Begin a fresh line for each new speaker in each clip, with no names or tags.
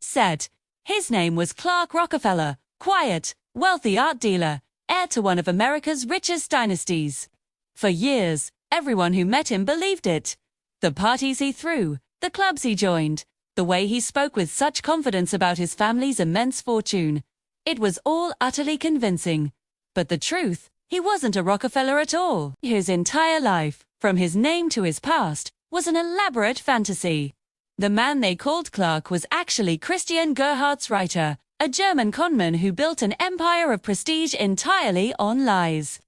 said. His name was Clark Rockefeller, quiet, wealthy art dealer, heir to one of America's richest dynasties. For years, everyone who met him believed it. The parties he threw, the clubs he joined, the way he spoke with such confidence about his family's immense fortune. It was all utterly convincing. But the truth, he wasn't a Rockefeller at all. His entire life, from his name to his past, was an elaborate fantasy. The man they called Clark was actually Christian Gerhartsreiter, a German conman who built an empire of prestige entirely on lies.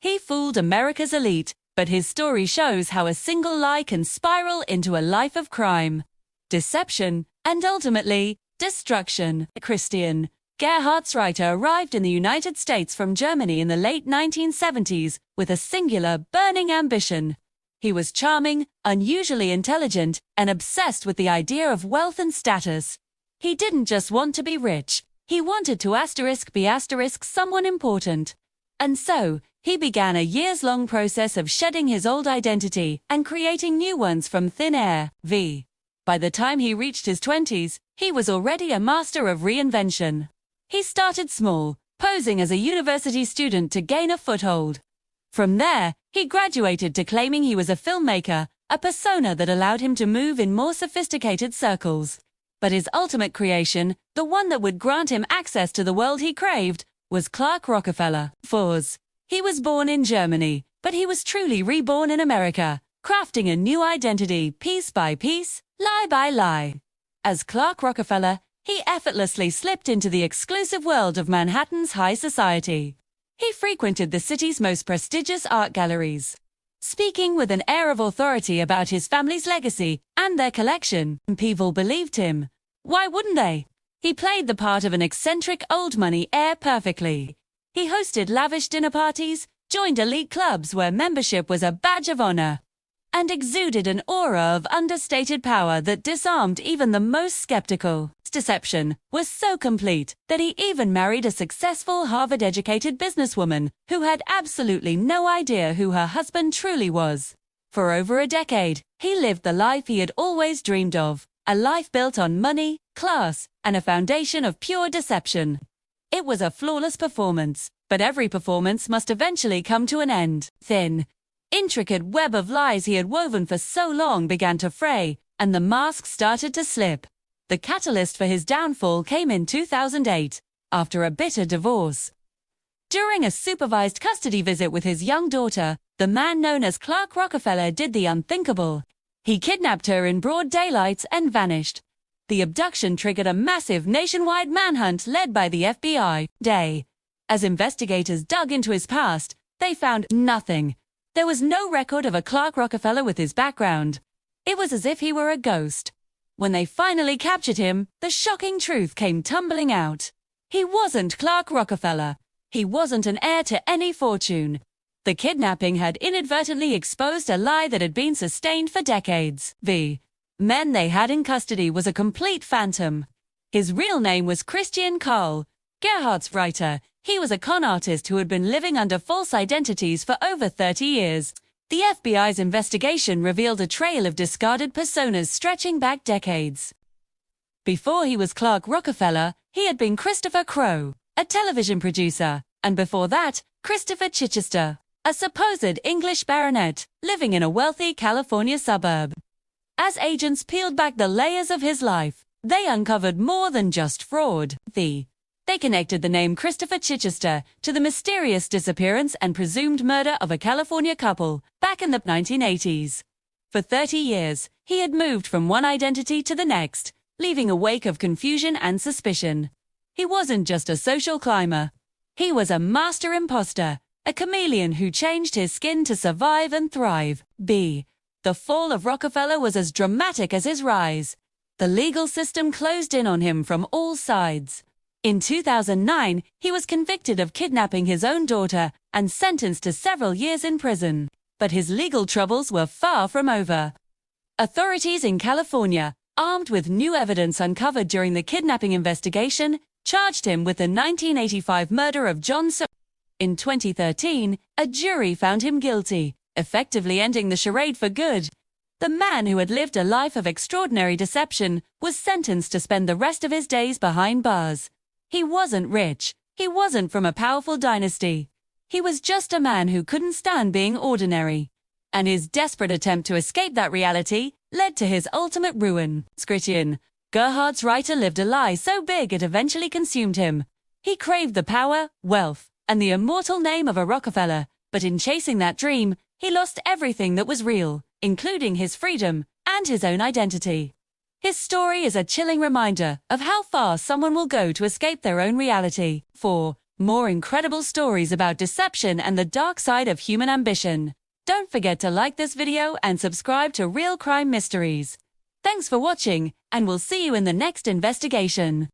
He fooled America's elite, but his story shows how a single lie can spiral into a life of crime, deception, and ultimately, destruction. Christian Gerhartsreiter arrived in the United States from Germany in the late 1970s with a singular, burning ambition. He was charming, unusually intelligent, and obsessed with the idea of wealth and status. He didn't just want to be rich, he wanted to be someone important. And so, he began a years-long process of shedding his old identity and creating new ones from thin air. By the time he reached his 20s, he was already a master of reinvention. He started small, posing as a university student to gain a foothold. From there, he graduated to claiming he was a filmmaker, a persona that allowed him to move in more sophisticated circles. But his ultimate creation, the one that would grant him access to the world he craved, was Clark Rockefeller. He was born in Germany, but he was truly reborn in America, crafting a new identity piece by piece, lie by lie. As Clark Rockefeller, he effortlessly slipped into the exclusive world of Manhattan's high society. He frequented the city's most prestigious art galleries, speaking with an air of authority about his family's legacy and their collection. People believed him. Why wouldn't they? He played the part of an eccentric old money heir perfectly. He hosted lavish dinner parties, joined elite clubs where membership was a badge of honor, and exuded an aura of understated power that disarmed even the most skeptical. His deception was so complete that he even married a successful Harvard-educated businesswoman who had absolutely no idea who her husband truly was. For over a decade, he lived the life he had always dreamed of, a life built on money, class, and a foundation of pure deception. It was a flawless performance, but every performance must eventually come to an end. Thin, intricate web of lies he had woven for so long began to fray, and the mask started to slip. The catalyst for his downfall came in 2008, after a bitter divorce. During a supervised custody visit with his young daughter, the man known as Clark Rockefeller did the unthinkable. He kidnapped her in broad daylight and vanished. The abduction triggered a massive nationwide manhunt led by the FBI. As investigators dug into his past, they found nothing. There was no record of a Clark Rockefeller with his background. It was as if he were a ghost. When they finally captured him, the shocking truth came tumbling out. He wasn't Clark Rockefeller. He wasn't an heir to any fortune. The kidnapping had inadvertently exposed a lie that had been sustained for decades. The man they had in custody was a complete phantom. His real name was Christian Gerhartsreiter. He was a con artist who had been living under false identities for over 30 years. The FBI's investigation revealed a trail of discarded personas stretching back decades. Before he was Clark Rockefeller, he had been Christopher Crowe, a television producer, and before that, Christopher Chichester, a supposed English baronet, living in a wealthy California suburb. As agents peeled back the layers of his life, they uncovered more than just fraud. They connected the name Christopher Chichester to the mysterious disappearance and presumed murder of a California couple back in the 1980s. For 30 years, he had moved from one identity to the next, leaving a wake of confusion and suspicion. He wasn't just a social climber. He was a master impostor, a chameleon who changed his skin to survive and thrive. The fall of Rockefeller was as dramatic as his rise. The legal system closed in on him from all sides. In 2009, he was convicted of kidnapping his own daughter and sentenced to several years in prison. But his legal troubles were far from over. Authorities in California, armed with new evidence uncovered during the kidnapping investigation, charged him with the 1985 murder of John Soe. In 2013, a jury found him guilty, effectively ending the charade for good. The man who had lived a life of extraordinary deception was sentenced to spend the rest of his days behind bars. He wasn't rich. He wasn't from a powerful dynasty. He was just a man who couldn't stand being ordinary. And his desperate attempt to escape that reality led to his ultimate ruin. Christian Gerhartsreiter lived a lie so big it eventually consumed him. He craved the power, wealth, and the immortal name of a Rockefeller, but in chasing that dream, he lost everything that was real, including his freedom and his own identity. His story is a chilling reminder of how far someone will go to escape their own reality. For more incredible stories about deception and the dark side of human ambition, don't forget to like this video and subscribe to Real Crime Mysteries. Thanks for watching, and we'll see you in the next investigation.